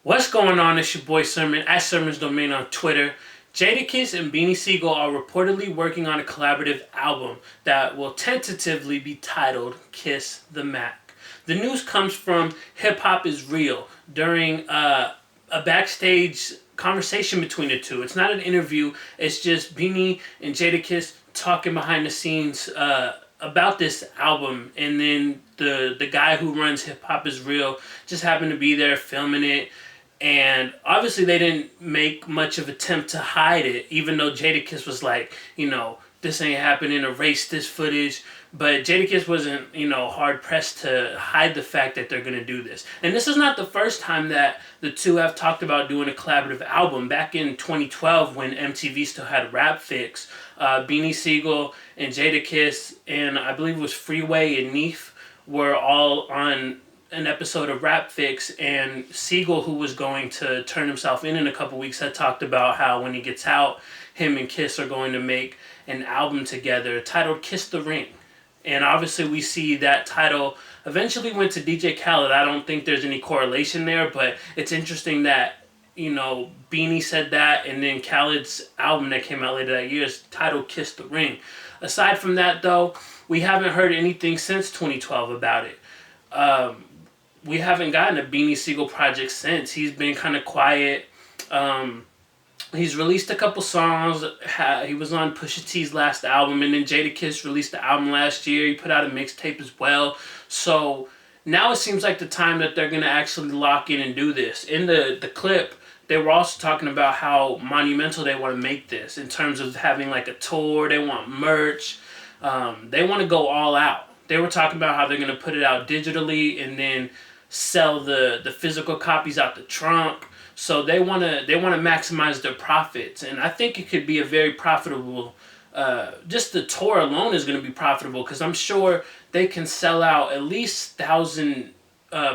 What's going on? It's your boy Sermon at Sermon's Domain on Twitter. Jadakiss and Beanie Sigel are reportedly working on a collaborative album that will tentatively be titled Kiss the Mack. The news comes from Hip Hop Is Real during a backstage conversation between the two. It's not an interview, it's just Beanie and Jadakiss talking behind the scenes about this album, and then the guy who runs Hip Hop Is Real just happened to be there filming it. And obviously, they didn't make much of an attempt to hide it, even though Jadakiss was like, this ain't happening, erase this footage. But Jadakiss wasn't, hard pressed to hide the fact that they're going to do this. And this is not the first time that the two have talked about doing a collaborative album. Back in 2012, when MTV still had Rap Fix, Beanie Sigel and Jadakiss, and I believe it was Freeway and Neef, were all on an episode of Rap Fix, and Siegel, who was going to turn himself in a couple weeks, had talked about how when he gets out, him and Kiss are going to make an album together titled Kiss the Ring. And obviously we see that title eventually went to DJ Khaled. I don't think there's any correlation there, but it's interesting that, Beanie said that, and then Khaled's album that came out later that year is titled Kiss the Ring. Aside from that, though, we haven't heard anything since 2012 about it. We haven't gotten a Beanie Sigel project since. He's been kind of quiet. He's released a couple songs. He was on Pusha T's last album, and then Jadakiss released the album last year. He put out a mixtape as well. So now it seems like the time that they're going to actually lock in and do this. In the clip, they were also talking about how monumental they want to make this in terms of having like a tour. They want merch. They want to go all out. They were talking about how they're going to put it out digitally and then sell the physical copies out the trunk. So they want to maximize their profits, and I think it could be a very profitable. Just the tour alone is going to be profitable, because I'm sure they can sell out at least 1,000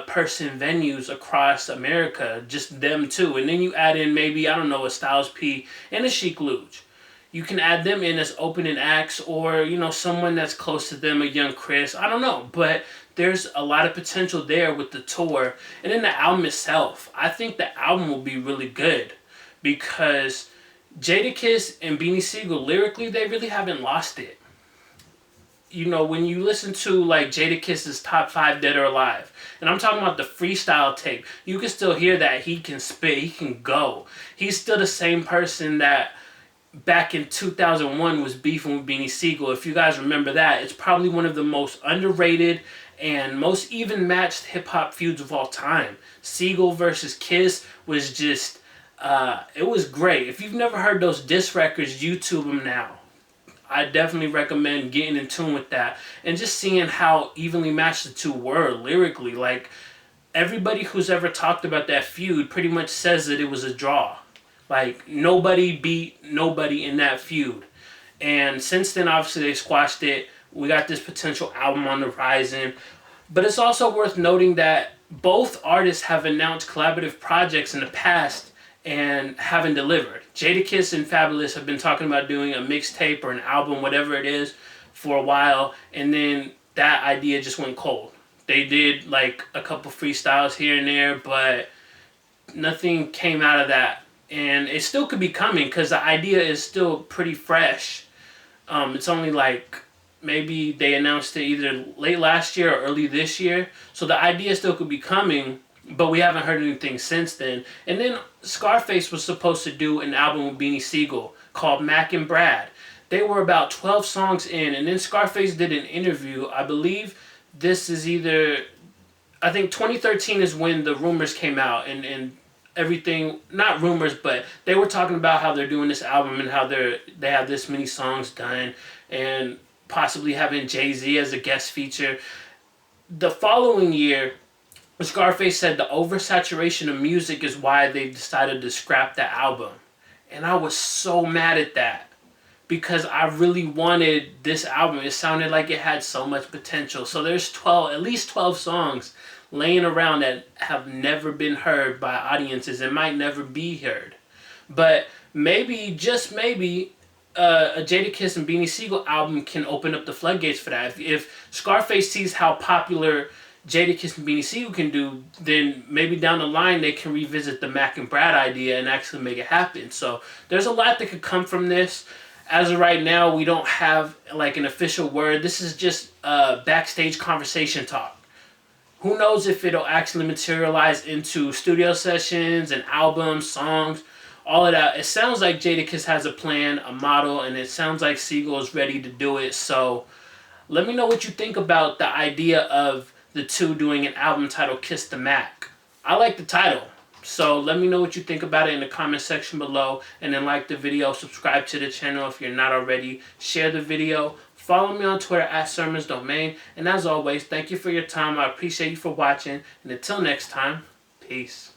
person venues across America, just them two, and then you add in maybe, I don't know, a Styles P and a Chic Luge. You can add them in as opening acts, or someone that's close to them, a young Chris. I don't know, but there's a lot of potential there with the tour. And then the album itself, I think the album will be really good, because Jadakiss and Beanie Sigel, lyrically, they really haven't lost it. When you listen to like Jadakiss's Top 5 Dead or Alive, and I'm talking about the freestyle tape, you can still hear that he can spit, he can go. He's still the same person that back in 2001 was beefing with Beanie Sigel. If you guys remember that, it's probably one of the most underrated and most even matched hip-hop feuds of all time. Sigel versus Kiss was just, it was great. If you've never heard those diss records, YouTube them now. I definitely recommend getting in tune with that and just seeing how evenly matched the two were lyrically. Like, everybody who's ever talked about that feud pretty much says that it was a draw. Like, nobody beat nobody in that feud. And since then, obviously, they squashed it. We got this potential album on the horizon. But it's also worth noting that both artists have announced collaborative projects in the past and haven't delivered. Jadakiss and Fabulous have been talking about doing a mixtape or an album, whatever it is, for a while. And then that idea just went cold. They did, like, a couple freestyles here and there, but nothing came out of that. And it still could be coming, because the idea is still pretty fresh. It's only like maybe they announced it either late last year or early this year. So the idea still could be coming, but we haven't heard anything since then. And then Scarface was supposed to do an album with Beanie Sigel called Mack and Brad. They were about 12 songs in, and then Scarface did an interview. I believe this is I think 2013 is when the rumors came out, and everything, not rumors, but they were talking about how they're doing this album and how they have this many songs done, and possibly having Jay-Z as a guest feature. The following year, Scarface said the oversaturation of music is why they decided to scrap the album. And I was so mad at that, because I really wanted this album. It sounded like it had so much potential. So there's at least 12 songs laying around that have never been heard by audiences and might never be heard. But maybe, just maybe, a Jadakiss and Beanie Sigel album can open up the floodgates for that. If Scarface sees how popular Jadakiss and Beanie Sigel can do, then maybe down the line they can revisit the Mack and Brad idea and actually make it happen. So there's a lot that could come from this. As of right now, we don't have like an official word. This is just backstage conversation talk. Who knows if it'll actually materialize into studio sessions and albums, songs, all of that. It sounds like Jadakiss has a plan, a model, and it sounds like Sigel is ready to do it. So let me know what you think about the idea of the two doing an album titled Kiss the Mack. I like the title. So let me know what you think about it in the comment section below. And then like the video, subscribe to the channel if you're not already. Share the video. Follow me on Twitter @SermonsDomain. And as always, thank you for your time. I appreciate you for watching. And until next time, peace.